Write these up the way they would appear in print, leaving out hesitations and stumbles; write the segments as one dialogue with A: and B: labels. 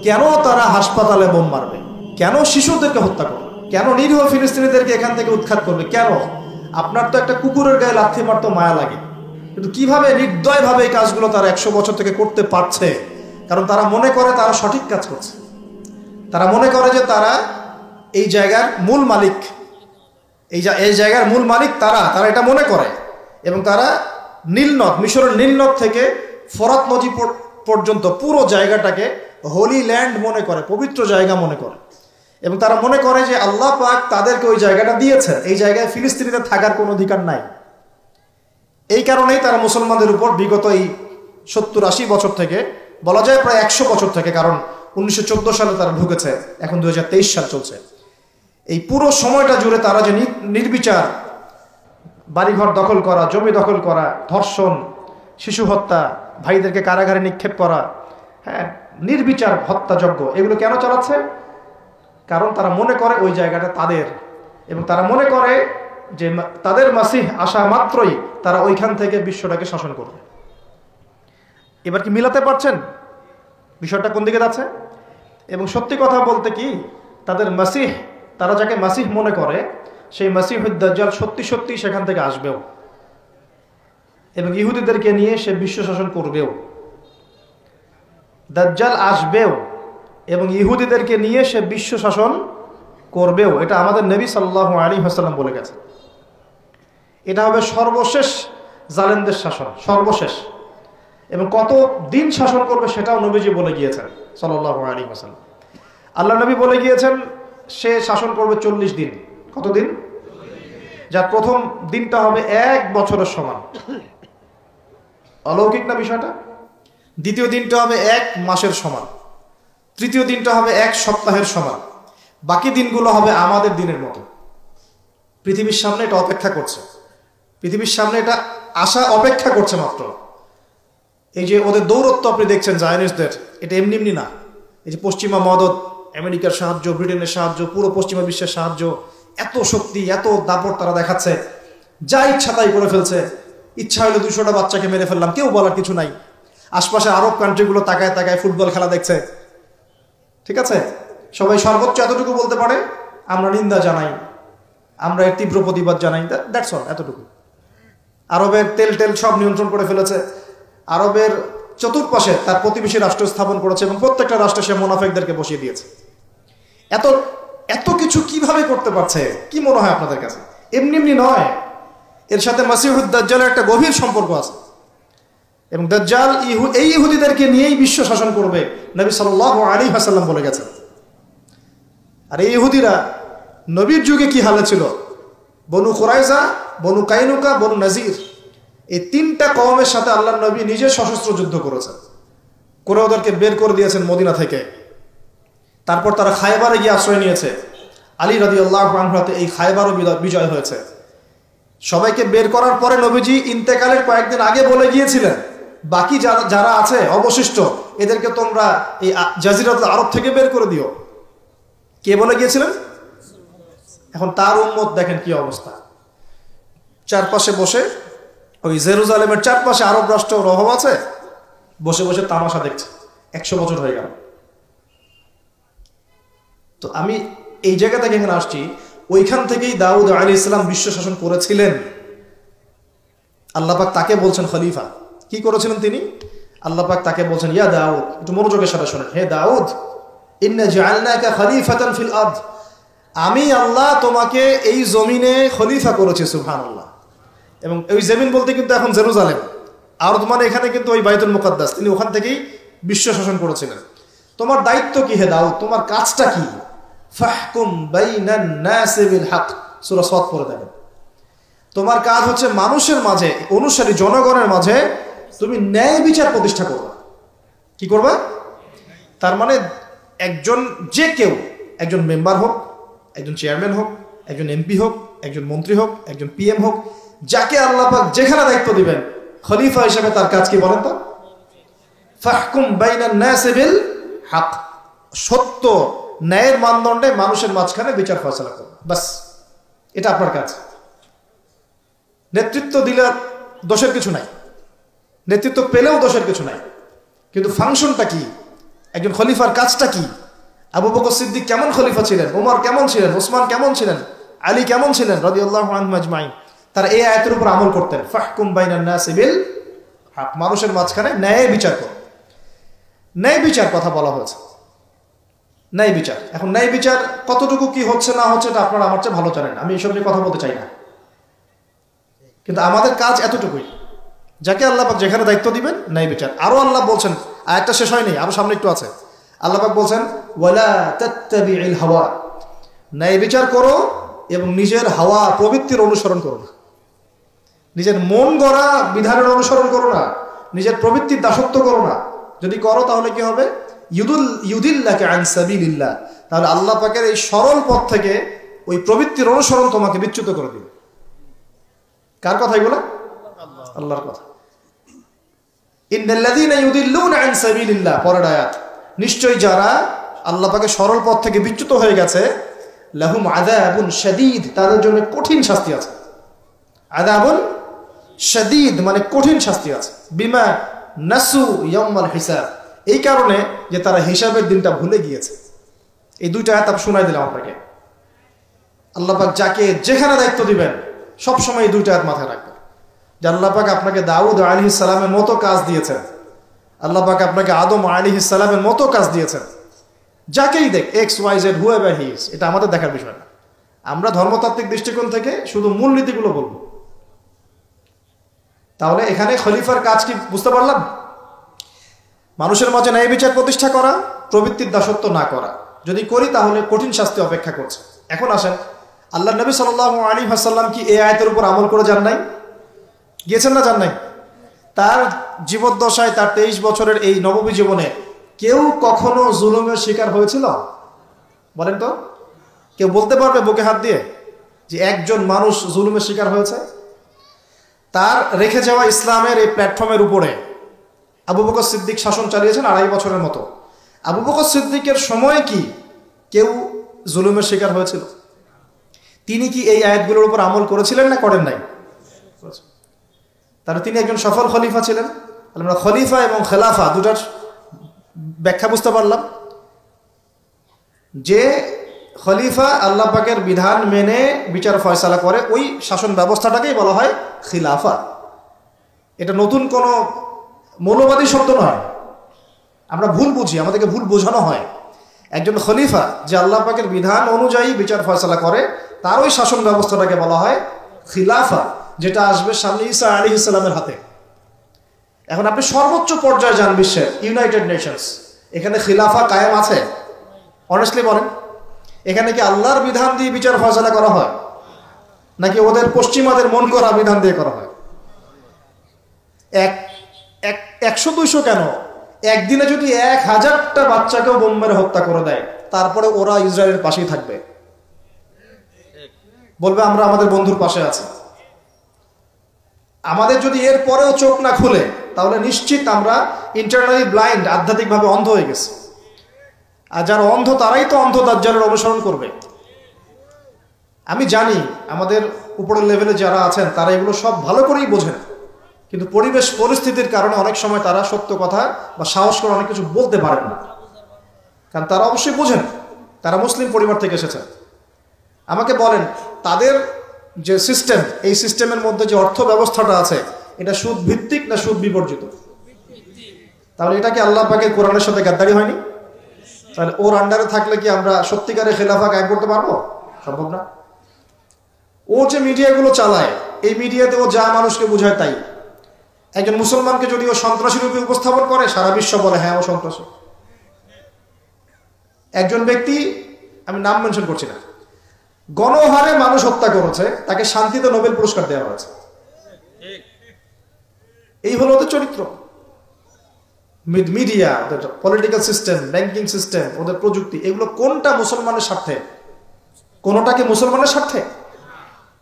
A: কেন তারা হাসপাতালে বোম মারবে, কেন শিশুদেরকে হত্যা করবে, কেন নিরীহ ফিলিস্তিনিদেরকে এখান থেকে উৎখাত করবে? কেন? আপনার তো একটা কুকুরের গায়ে লাথি মারতে মায়া লাগে, কিন্তু কিভাবে নির্দয়ভাবে এই কাজগুলো তারা 100 বছর থেকে করতে পারছে? কারণ তারা মনে করে তারা সঠিক কাজ করছে, তারা মনে করে যে তারা এই জায়গার মূল মালিক, এই জায়গার মূল মালিক তারা এটা মনে করে। এবং তারা নীলনদ, মিশরের নীলনদ থেকে ফরাত নদী পর্যন্ত পুরো জায়গাটাকে হোলি ল্যান্ড মনে করে, পবিত্র জায়গা মনে করে। এবং তারা মনে করে যে আল্লাহ পাক তাদেরকে ওই জায়গাটা দিয়েছেন, এই জায়গায় ফিলিস্তিনিদের থাকার কোনো অধিকার নাই। এই কারণেই তারা মুসলমানদের উপর বিগত এই 70-80 বছর থেকে, বলা যায় প্রায় 100 বছর থেকে, কারণ 1914 সালে তারা ঢুকেছে, এখন 2023 সাল চলছে, এই পুরো সময়টা জুড়ে তারা যে নির্বিচার বাড়িঘর দখল করা, জমি দখল করা, ধর্ষণ, শিশু হত্যা, ভাইদেরকে কারাগারে নিক্ষেপ করা, হ্যাঁ, নির্বিচার হত্যাযজ্ঞ, এগুলো কেন চালাচ্ছে? কারণ তারা মনে করে ওই জায়গাটা তাদের, এবং তারা মনে করে যে তাদের মাসিহ আসা মাত্রই তারা ওইখান থেকে বিশ্বটাকে শাসন করবে। এবার কি মিলাতে পারছেন বিষয়টা কোন দিকে যাচ্ছে? এবং সত্যি কথা বলতে কি, তাদের মাসিহ, তারা যাকে মাসিহ মনে করে, সেই মাসিহুদ দাজ্জাল সত্যি সত্যি সেখান থেকে আসবেও, এবং ইহুদিদেরকে নিয়ে সে বিশ্ব শাসন করবেও। দাজ্জাল আসবেও এবং ইহুদিদেরকে নিয়ে সে বিশ্ব শাসন করবেও। এটা আমাদের নবী সাল্লাল্লাহু আলাইহি ওয়াসাল্লাম বলে গেছে। এটা হবে সর্বশেষ জালেমদের শাসন, সর্বশেষ। এবং কত দিন শাসন করবে সেটাও নবীজি বলে গিয়েছেন সাল্লাল্লাহু আলাইহি ওয়াসাল্লাম। আল্লাহ নবী বলে গিয়েছেন সে শাসন করবে 40 দিন। কতদিন? যার প্রথম দিনটা হবে 1 বছরের সমান। অলৌকিক না বিষয়টা? দ্বিতীয় দিনটা হবে 1 মাসের সমান, তৃতীয় দিনটা হবে 1 সপ্তাহের সমান, বাকি দিনগুলো হবে আমাদের দিনের মতো। পৃথিবীর সামনে এটা অপেক্ষা করছে, পৃথিবীর সামনে এটা আসা অপেক্ষা করছে মাত্র। এই যে ওদের দৌরত্ব আপনি দেখছেন জায়নিস্টদের, এটা এমনি এমনি না। এই যে পশ্চিমা মদত, আমেরিকার সাহায্য, ব্রিটেনের সাহায্য, পুরো পশ্চিমা বিশ্বের সাহায্য, এত শক্তি, এত দাপট তারা দেখাচ্ছে, যা ইচ্ছা তাই করে ফেলছে। ইচ্ছা হলে 200টা বাচ্চাকে মেরে ফেললাম, কেউ বলার কিছু নাই। আশপাশে আরব কান্ট্রিগুলো তাকায় তাকায় ফুটবল খেলা দেখছে, ঠিক আছে? সবাই সর্বোচ্চ এতটুকু বলতে পারে, আমরা নিন্দা জানাই, আমরা এর তীব্র প্রতিবাদ জানাই, দ্যাটস অল, এতটুকু। আরবের তেল সব নিয়ন্ত্রণ করে ফেলেছে, আরবের চতুর্পাশে তার প্রতিবেশী রাষ্ট্র স্থাপন করেছে, এবং প্রত্যেকটা রাষ্ট্রে সে মুনাফিকদেরকে বসিয়ে দিয়েছে। এত কিছু কিভাবে করতে পারছে? কি মনে হয় আপনাদের কাছে? এমনি এমনি নয়, এর সাথে মাসিহুদ দাজ্জালের একটা গভীর সম্পর্ক আছে। এবং দাজ্জাল এই ইহুদিদেরকে নিয়েই বিশ্ব শাসন করবে, নবী সাল্লাল্লাহু আলাইহি ওয়াসাল্লাম বলে গেছেন। আর এই ইহুদিরা নবীর যুগে কি হালে ছিল? বনু কুরাইজা, বনু কাইনুকা, বনু নাজির, এই 3টা কওমের সাথে আল্লাহর নবী নিজে সশস্ত্র যুদ্ধ করেছেন, করে ওদেরকে বের করে দিয়েছেন মদিনা থেকে। তারপর তারা খায়বারে গিয়ে আশ্রয় নিয়েছে। আলী রাদিয়াল্লাহু আনহু হাতে এই খায়বারও বিজয় হয়েছে। সবাইকে বের করার পরে নবীজি ইন্তেকালের কয়েকদিন আগে বলে গিয়েছিলেন, বাকি যারা আছে অবশিষ্ট, এদেরকে তোমরা এই জাজিরাতুল আরব থেকে বের করে দিও। কে বলে গিয়েছিলেন? এখন তার উম্মত দেখেন কি অবস্থা। চারপাশে বসে, ওই জেরুজালেমের চারপাশে আরব রাষ্ট্র রহব আছে, বসে বসে তামাশা দেখছে। 100 বছর হয়ে গেল। তো আমি এই জায়গা থেকে এখানে আসছি, ওইখান থেকেই দাউদ আলাইহিস সালাম বিশ্ব শাসন করেছিলেন। আল্লাহ পাক তাকে বলছেন খলিফা। কি করেছিলেন তিনি? আল্লাহ পাক তাকে বলছেন, ইয়া দাউদ, একটু মনোযোগের সাথে শোনেন, হে দাউদ, ইন্না জাআলনাকা খলিফাতান ফিল আরদ, আমি আল্লাহ তোমাকে এই জমিনে খলিফা করেছি। সুবহানাল্লাহ। এবং ওই জমিন বলতে কিন্তু এখন জেরুজালেম, আরদ মানে এখানে কিন্তু ওই বাইতুল মুকাদ্দাস, তিনি ওখান থেকেই বিশ্ব শাসন করেছিলেন। তোমার দায়িত্ব কি হে দাউদ? তোমার কাজটা কি? ফাহকুম বাইনান নাসি বিল হক, সূরা সাদ পড়ে দেখেন। তোমার কাজ হচ্ছে মানুষের মাঝে, অনুসারী জনগণের মাঝে তুমি ন্যায় বিচার প্রতিষ্ঠা করবে। কি করবে? তার মানে একজন, যে কেউ, একজন মেম্বার হোক, একজন চেয়ারম্যান হোক, একজন এমপি হোক, একজন মন্ত্রী হোক, একজন পিএম হোক, যাকে আল্লাহ পাক যেখানে দায়িত্ব দিবেন, খলিফা হিসেবে তার কাজ কি বলেন তো? ফাহকুম বাইনান নাসি বিল হক, সত্য ন্যায়ের মানদণ্ডে মানুষের মাঝখানে বিচার ফয়সালা করবে, বাস, এটা আপনার কাজ। নেতৃত্ব দিলে দোষের কিছু নাই, নেতৃত্ব পেলেও দোষের কিছু নাই, কিন্তু ফাংশনটা কি? একজন খলিফার কাজটা কি? আবু বকর সিদ্দিক কেমন খলিফা ছিলেন, ওমর কেমন ছিলেন, ওসমান কেমন ছিলেন, আলী কেমন ছিলেন রাদিয়াল্লাহু আনহুম আজমাইন। তারা এই আয়াতের উপর আমল করতেন, ফাহকুম বাইনান নাসি বিল হক, মানুষের মাঝখানে ন্যায় বিচার করো। ন্যায় বিচার কথা বলা হয়েছে, ন্যায় বিচার। এখন ন্যায় বিচার কতটুকু কি হচ্ছে না হচ্ছে এটা আপনারা আমার চেয়ে ভালো জানেন, আমি এসব নিয়ে কথা বলতে চাই না। কিন্তু আমাদের কাজ এতটুকুই, যাকে আল্লাহ পাক যেখানে দায়িত্ব দিবেন ন্যায় বিচার। আরো আল্লাহ বলছেন, আয়াতটা শেষ হয়নি, আরো সামনে একটু আছে। আল্লাহ পাক বলছেন ওয়ালা তাত্তাবিউল হাওয়া, ন্যায় বিচার করো এবং নিজের হাওয়া প্রবৃত্তির অনুসরণ করো না, নিজের মন গড়া বিধানের অনুসরণ করো না, নিজের প্রবৃত্তির দাসত্ব করো না। যদি করো তাহলে কি হবে? ইউদিল্লাকা আন সাবিলিল্লাহ, তাহলে আল্লাহ পাকের এই সরল পথ থেকে ওই প্রবৃত্তির অনুসরণ তোমাকে বিচ্যুত করে দিবে। কার কথা এগুলো? আল্লাহর কথা। ইন্নাল্লাযীনা ইউদিল্লুনা আন সাবিলিল্লাহ, পরের আয়াত, নিশ্চয়ই যারা আল্লাহ পাকের সরল পথ থেকে বিচ্যুত হয়ে গেছে, লাহুম আযাবুন শাদীদ, তাদের জন্য কঠিন শাস্তি আছে। আযাবুন শাদীদ মানে কঠিন শাস্তি আছে। বিমা নাসু ইয়াউমাল হিসাব, এই কারণে যে তারা হিসাবের দিনটা ভুলে গিয়েছে। এই দুইটা আয়াত শোনাই দিলাম আপনাকে। আল্লাহ পাক যাকে যেখানে দায়িত্ব দিবেন সবসময় এই দুইটা আয়াত মাথায় রাখবেন, যে আল্লাহ পাক আপনাকে দাউদ আলাইহিস সালামের মতো কাজ দিয়েছেন, আল্লাহ পাক আপনাকে আদম আলাইহিস সালামের মতো কাজ দিয়েছেন। যাকেই দেখ, X Y Z whoever he is, এটা আমাদের দেখার বিষয় না। আমরা ধর্মতাত্ত্বিক দৃষ্টিকোণ থেকে শুধু মূলনীতিগুলো বলবো। তাহলে এখানে খলিফার কাজ কি বুঝতে পারলাম? মানুষের মাঝে ন্যায় বিচার প্রতিষ্ঠা করা, প্রবৃত্তির দাসত্ব না করা। যদি করি তাহলে কঠিন শাস্তি অপেক্ষা করছে। এখন আসেন, আল্লাহ নবী সাল্লাল্লাহু আলাইহি ওয়াসাল্লাম কি এই আয়াতের উপর আমল করে যান নাই? গিয়েছেন না যান নাই? তার জীবদ্দশায়, তার 23 বছরের এই নববী জীবনে কেউ কখনো জুলুমের শিকার হয়েছিল? বলেন তো, কেউ বলতে পারবে বুকে হাত দিয়ে যে একজন মানুষ জুলুমের শিকার হয়েছে? তার রেখে যাওয়া ইসলামের এই প্ল্যাটফর্মের উপরে আবু বকর সিদ্দিক শাসন চালিয়েছেন 2.5 বছরের মতো। আবু বকর সিদ্দিকের সময়ে কি কেউ জুলুমের শিকার হয়েছিল? তিনি কি এই আয়াতগুলোর উপর আমল করেছিলেন না করেন নাই? তাহলে তিনি একজন সফল খলিফা ছিলেন। আমরা খলিফা এবং খেলাফা দুটার ব্যাখ্যা বুঝতে পারলাম। যে খলিফা আল্লাহ পাকের বিধান মেনে বিচার ফয়সালা করে, ওই শাসন ব্যবস্থাটাকেই বলা হয় খিলাফা। এটা নতুন কোনো মৌলবাদী শব্দ নয়, আমরা ভুল বুঝি, আমাদেরকে ভুল বোঝানো হয়। একজন খলিফা যে আল্লাহ পাকের বিধান অনুযায়ী বিচার ফয়সালা করে, তার ওই শাসন ব্যবস্থাটাকে বলা হয় খিলাফা, যেটা আসবে সামনে ঈসা আলাইহিস সালামের হাতে। এখন আপনি সর্বোচ্চ পর্যায়ে যান বিশ্বের, ইউনাইটেড নেশনস, এখানে খিলাফা কায়েম আছে? অনেস্টলি বলেন, এখানে কি আল্লাহর বিধান দিয়ে বিচার ফয়সালা করা হয়, নাকি ওদের পশ্চিমাদের মন করা বিধান দিয়ে করা হয়? 100-200 কেন, একদিনে যদি 1000টা বাচ্চাকেও বোম মেরে হত্যা করে দেয়, তারপরে ওরা ইসরায়েলের পাশেই থাকবে, বলবে আমরা আমাদের বন্ধুর পাশে আছি। আমাদের যদি এর পরেও চোখ না খুলে, তাহলে নিশ্চিত আমরা ইন্টারনালি ব্লাইন্ড, আধ্যাত্মিকভাবে অন্ধ হয়ে গেছি। আর যারা অন্ধ তারাই তো অন্ধ দাজ্জালের অনুসরণ করবে। আমি জানি আমাদের উপরের লেভেলে যারা আছেন তারা এগুলো সব ভালো করেই বোঝেন, কিন্তু পরিবেশ পরিস্থিতির কারণে অনেক সময় তারা সত্য কথা বা সাহস করে অনেক কিছু বলতে পারেন না। কারণ তারা অবশ্যই বোঝেন, তারা মুসলিম পরিবার থেকে এসেছেন। আমাকে বলেন, তাদের যে সিস্টেম, এই সিস্টেমের মধ্যে যে অর্থ ব্যবস্থাটা আছে, এটা সুদ ভিত্তিক না সুদ বিবর্জিত? তাহলে এটা কি আল্লাহ পাকের কোরআনের সাথে গাদ্দারি হয়নি? তাহলে ওর আন্ডারে থাকলে কি আমরা সত্যিকারের খেলাফা কায়েম করতে পারবো? সম্ভব না। ও যে মিডিয়াগুলো চালায়, এই মিডিয়াতে ও যা মানুষকে বোঝায় তাই। একজন মুসলমানকে যদি ও সন্ত্রাসী রূপে উপস্থাপন করে, সারা বিশ্ব বলে হ্যাঁ ও সন্ত্রাসী। একজন ব্যক্তি, আমি নাম মেনশন করছি না, গণহারে মানুষ হত্যা করেছে, তাকে শান্তিতে নোবেল পুরস্কার দেওয়া হয়েছে। এই হলো ওদের চরিত্র। মিডিয়া, ওদের পলিটিক্যাল সিস্টেম, ব্যাংকিং সিস্টেম, ওদের প্রযুক্তি, এগুলো কোনটা মুসলমানের স্বার্থে? কোনটা কি মুসলমানের স্বার্থে?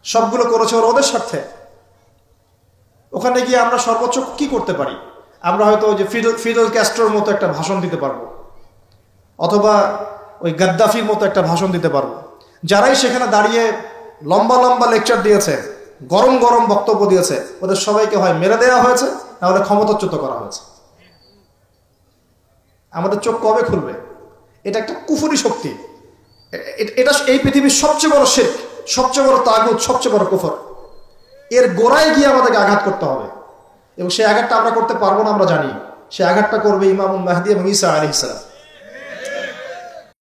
A: সবগুলো করেছে ওদের স্বার্থে। ওখানে গিয়ে আমরা সর্বোচ্চ কি করতে পারি? আমরা হয়তো ওই যে ফিদেল ক্যাস্ট্রোর মতো একটা ভাষণ দিতে পারবো, অথবা ওই গাদ্দাফির মতো একটা ভাষণ দিতে পারবো। যারাই সেখানে দাঁড়িয়ে লম্বা লম্বা লেকচার দিয়েছে, গরম গরম বক্তব্য দিয়েছে, ওদের সবাইকে হয় মেরে দেওয়া হয়েছে, নাহলে ক্ষমতাচ্যুত করা হয়েছে। আমাদের চোখ কবে খুলবে? এটা একটা কুফরি শক্তি। এটা এই পৃথিবীর সবচেয়ে বড় শিরক, সবচেয়ে বড় তাগুত, সবচেয়ে বড় কুফর। এর গোড়ায় গিয়ে আমাদেরকে আঘাত করতে হবে, এবং সেই আঘাতটা আমরা করতে পারবো না, আমরা জানি। সে আঘাতটা করবে ইমামুল মাহদি এবং ঈসা আলাইহিস সালাম।